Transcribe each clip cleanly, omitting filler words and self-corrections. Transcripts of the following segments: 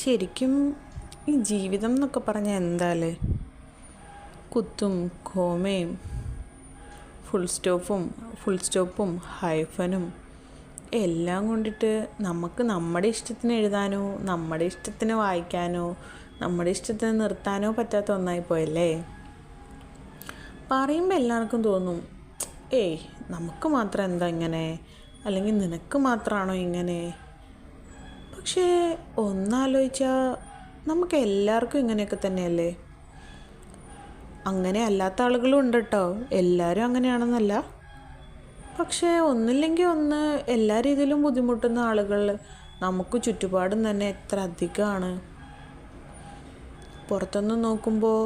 ശരിക്കും ഈ ജീവിതം എന്നൊക്കെ പറഞ്ഞാൽ എന്താല്ലേ? കുത്തും കോമയും ഫുൾ സ്റ്റോപ്പും ഹൈഫനും എല്ലാം കൊണ്ടിട്ട് നമുക്ക് നമ്മുടെ ഇഷ്ടത്തിന് എഴുതാനോ നമ്മുടെ ഇഷ്ടത്തിന് വായിക്കാനോ നമ്മുടെ ഇഷ്ടത്തിന് നിർത്താനോ പറ്റാത്ത ഒന്നായിപ്പോയല്ലേ. പറയുമ്പോൾ എല്ലാവർക്കും തോന്നും, ഏയ് നമുക്ക് മാത്രം എന്താ ഇങ്ങനെ, അല്ലെങ്കിൽ നിനക്ക് മാത്രമാണോ ഇങ്ങനെ. പക്ഷേ ഒന്നാലോചിച്ചാൽ നമുക്ക് എല്ലാവർക്കും ഇങ്ങനെയൊക്കെ തന്നെയല്ലേ. അങ്ങനെ അല്ലാത്ത ആളുകളും ഉണ്ട് കേട്ടോ, എല്ലാവരും അങ്ങനെയാണെന്നല്ല. പക്ഷേ ഒന്നില്ലെങ്കിൽ ഒന്ന് എല്ലാ രീതിയിലും ബുദ്ധിമുട്ടുന്ന ആളുകൾ നമുക്ക് ചുറ്റുപാടും തന്നെ എത്ര അധികമാണ്. പുറത്തൊന്നും നോക്കുമ്പോൾ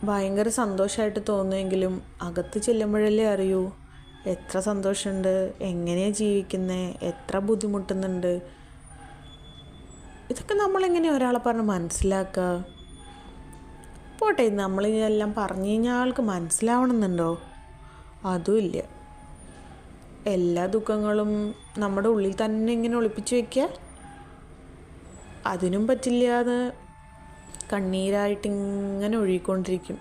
ഭയങ്കര സന്തോഷമായിട്ട് തോന്നുമെങ്കിലും അകത്ത് ചെല്ലുമ്പോഴല്ലേ അറിയൂ എത്ര സന്തോഷമുണ്ട്, എങ്ങനെയാണ് ജീവിക്കുന്നത്, എത്ര ബുദ്ധിമുട്ടുന്നുണ്ട്. ഇതൊക്കെ നമ്മളെങ്ങനെ ഒരാളെ പറഞ്ഞ് മനസ്സിലാക്കുക? പോട്ടെ, നമ്മളിതെല്ലാം പറഞ്ഞു കഴിഞ്ഞാൽ ആൾക്ക് മനസ്സിലാവണമെന്നുണ്ടോ? അതുമില്ല. എല്ലാ ദുഃഖങ്ങളും നമ്മുടെ ഉള്ളിൽ തന്നെ ഇങ്ങനെ ഒളിപ്പിച്ച് വയ്ക്കുക, അതിനും പറ്റില്ലാതെ കണ്ണീരായിട്ടിങ്ങനെ ഒഴുകിക്കൊണ്ടിരിക്കും.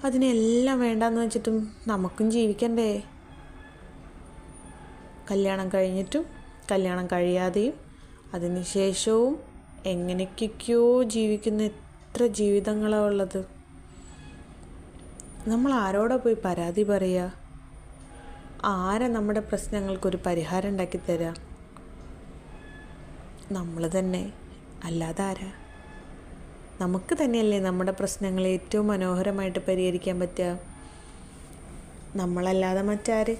അതിനെല്ലാം വേണ്ടാന്ന് വെച്ചിട്ടും നമുക്കും ജീവിക്കണ്ടേ? കല്യാണം കഴിഞ്ഞിട്ടും കല്യാണം കഴിയാതെയും അതിനുശേഷവും എങ്ങനെയൊക്കെയോ ജീവിക്കുന്ന എത്ര ജീവിതങ്ങളാണ് ഉള്ളത്. നമ്മൾ ആരോടാ പോയി പരാതി പറയുക? ആരാ നമ്മുടെ പ്രശ്നങ്ങൾക്കൊരു പരിഹാരം ഉണ്ടാക്കി തരാം? നമ്മൾ തന്നെ, അല്ലാതെ ആരാ? നമുക്ക് തന്നെയല്ലേ നമ്മുടെ പ്രശ്നങ്ങൾ ഏറ്റവും മനോഹരമായിട്ട് പരിഹരിക്കാൻ പറ്റുക, നമ്മളല്ലാതെ മറ്റാര്?